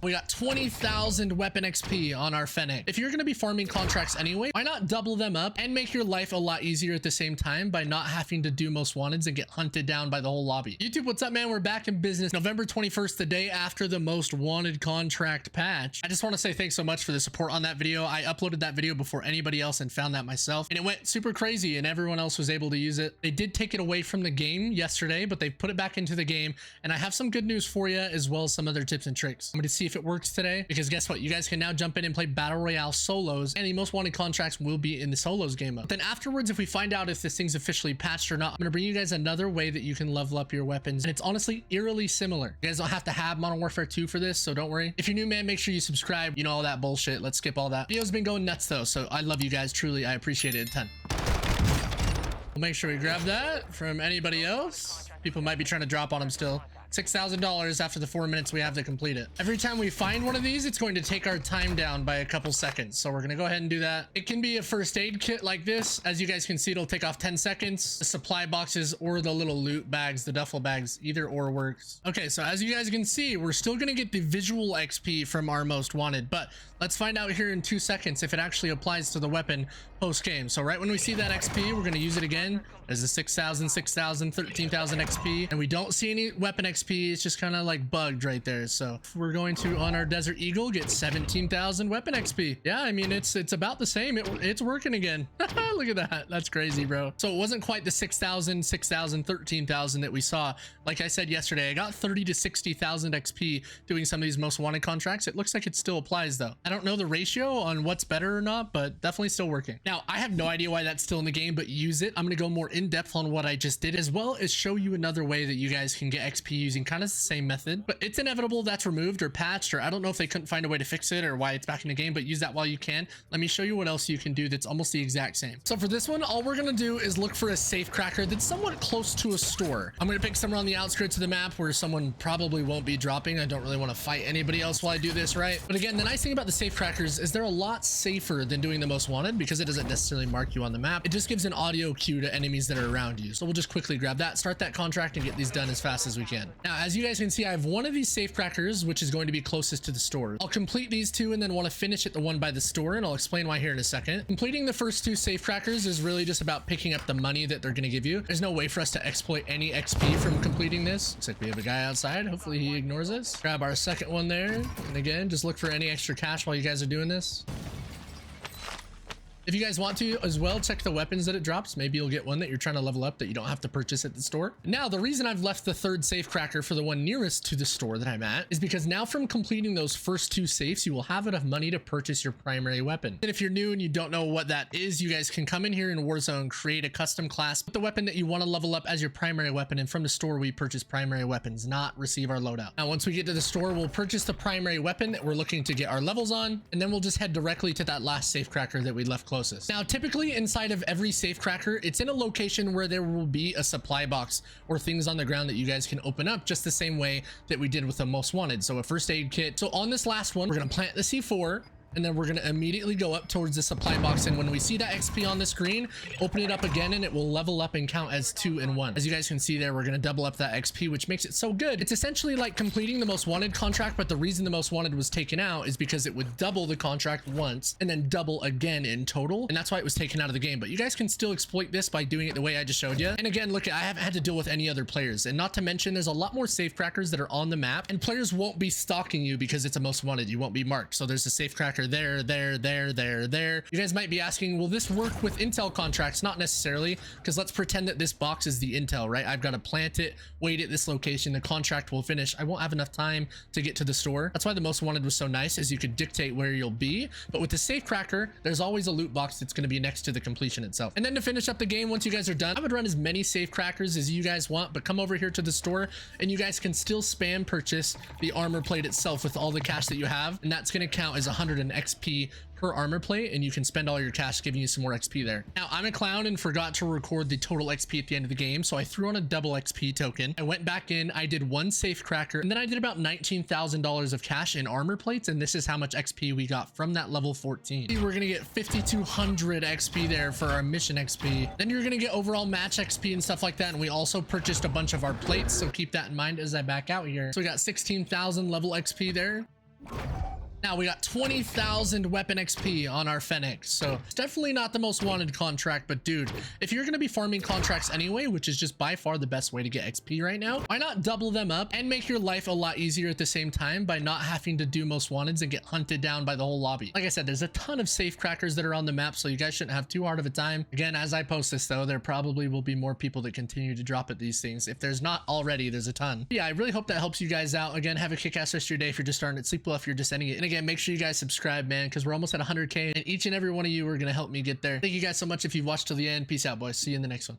We got 20,000 weapon XP on our Fennec. If you're going to be farming contracts anyway, why not double them up and make your life a lot easier at the same time by not having to do most wanteds and get hunted down by the whole lobby. YouTube, what's up, man? We're back in business. November 21st, the day after the most wanted contract patch. I just want to say thanks so much for the support on that video. I uploaded that video before anybody else and found that myself, and it went super crazy and everyone else was able to use it. They did take it away from the game yesterday, but they put it back into the game, and I have some good news for you as well as some other tips and tricks. I'm going to see if it works today, because guess what? You guys can now jump in and play Battle Royale solos, and the most wanted contracts will be in the solos game mode. Then afterwards, if we find out if this thing's officially patched or not, I'm going to bring you guys another way that you can level up your weapons, and it's honestly eerily similar. You guys don't have to have Modern Warfare 2 for this, so don't worry. If you're new, man, make sure you subscribe. You know, all that bullshit. Let's skip all that. Video's been going nuts though, so I love you guys. Truly, I appreciate it a ton. We'll make sure we grab that from anybody else. People might be trying to drop on them still. $6,000 after the 4 minutes we have to complete it. Every time we find one of these, it's going to take our time down by a couple seconds. So we're going to go ahead and do that. It can be a first aid kit like this. As you guys can see, it'll take off 10 seconds. The supply boxes or the little loot bags, the duffel bags, either or works. Okay, so as you guys can see, we're still going to get the visual XP from our most wanted, but let's find out here in 2 seconds if it actually applies to the weapon post game. So right when we see that XP, we're going to use it again. There's the 6,000, 6,000, 13,000 XP, and we don't see any weapon XP. It's just kind of like bugged right there. So we're going to, on our Desert Eagle, get 17,000 weapon XP. Yeah, I mean, it's about the same. It's working again. Look at that. That's crazy, bro. So it wasn't quite the 6,000, 6,000, 13,000 that we saw. Like I said yesterday, I got 30 to 60,000 XP doing some of these most wanted contracts. It looks like it still applies though. I don't know the ratio on what's better or not, but definitely still working. Now, I have no idea why that's still in the game, but use it. I'm going to go more in depth on what I just did, as well as show you another way that you guys can get XP using kind of the same method, but it's inevitable that's removed or patched, or I don't know if they couldn't find a way to fix it or why it's back in the game, but use that while you can. Let me show you what else you can do that's almost the exact same. So for this one, all we're going to do is look for a safe cracker that's somewhat close to a store. I'm going to pick somewhere on the outskirts of the map where someone probably won't be dropping. I don't really want to fight anybody else while I do this, right? But again, the nice thing about the safe crackers is they're a lot safer than doing the most wanted, because it doesn't necessarily mark you on the map. It just gives an audio cue to enemies that are around you. So we'll just quickly grab that, start that contract, and get these done as fast as we can. Now, as you guys can see, I have one of these safe crackers, which is going to be closest to the store. I'll complete these two and then want to finish at the one by the store, and I'll explain why here in a second. Completing the first two safe crackers is really just about picking up the money that they're going to give you. There's no way for us to exploit any XP from completing this. Looks like we have a guy outside. Hopefully he ignores us. Grab our second one there, and again, just look for any extra cash while you guys are doing this. If you guys want to as well, check the weapons that it drops. Maybe you'll get one that you're trying to level up that you don't have to purchase at the store. Now, the reason I've left the third safe cracker for the one nearest to the store that I'm at is because now from completing those first two safes, you will have enough money to purchase your primary weapon. And if you're new and you don't know what that is, you guys can come in here in Warzone, create a custom class with the weapon that you want to level up as your primary weapon. And from the store, we purchase primary weapons, not receive our loadout. Now, once we get to the store, we'll purchase the primary weapon that we're looking to get our levels on, and then we'll just head directly to that last safe cracker that we left closest. Now, typically inside of every safe cracker, it's in a location where there will be a supply box or things on the ground that you guys can open up, just the same way that we did with the most wanted. So a first aid kit. So on this last one, we're going to plant the C4, and then we're going to immediately go up towards the supply box. And when we see that XP on the screen, open it up again, and it will level up and count as 2 and 1. As you guys can see there, we're going to double up that XP, which makes it so good. It's essentially like completing the most wanted contract, but the reason the most wanted was taken out is because it would double the contract once and then double again in total. And that's why it was taken out of the game. But you guys can still exploit this by doing it the way I just showed you. And again, look, I haven't had to deal with any other players. And not to mention, there's a lot more safe crackers that are on the map, and players won't be stalking you because it's a most wanted. You won't be marked. So there's a safe cracker there. You guys might be asking, will this work with intel contracts? Not necessarily, because let's pretend that this box is the intel, right? I've got to plant it, wait at this location, the contract will finish. I won't have enough time to get to the store. That's why the most wanted was so nice, is you could dictate where you'll be. But with the safe cracker, there's always a loot box that's going to be next to the completion itself. And then to finish up the game, once you guys are done, I would run as many safe crackers as you guys want, but come over here to the store and you guys can still spam purchase the armor plate itself with all the cash that you have, and that's going to count as 100 XP per armor plate, and you can spend all your cash giving you some more XP there. Now, I'm a clown and forgot to record the total XP at the end of the game, so I threw on a double XP token. I went back in, I did one safe cracker, and then I did about $19,000 of cash in armor plates, and this is how much XP we got from that level 14. We're gonna get 5,200 XP there for our mission XP. Then you're gonna get overall match XP and stuff like that, and we also purchased a bunch of our plates, so keep that in mind as I back out here. So we got 16,000 level XP there. Now we got 20,000 weapon XP on our Fennec, so it's definitely not the most wanted contract, but dude, if you're gonna be farming contracts anyway, which is just by far the best way to get XP right now, why not double them up and make your life a lot easier at the same time by not having to do most wanteds and get hunted down by the whole lobby. Like I said, there's a ton of safe crackers that are on the map, so you guys shouldn't have too hard of a time. Again, as I post this though, there probably will be more people that continue to drop at these things. If there's not already, there's a ton. But yeah, I really hope that helps you guys out. Again, have a kick-ass rest of your day if you're just starting it. Sleep well if you're just ending it. And again, make sure you guys subscribe, man, because we're almost at 100K, and each and every one of you are going to help me get there. Thank you guys so much if you've watched till the end. Peace out, boys. See you in the next one.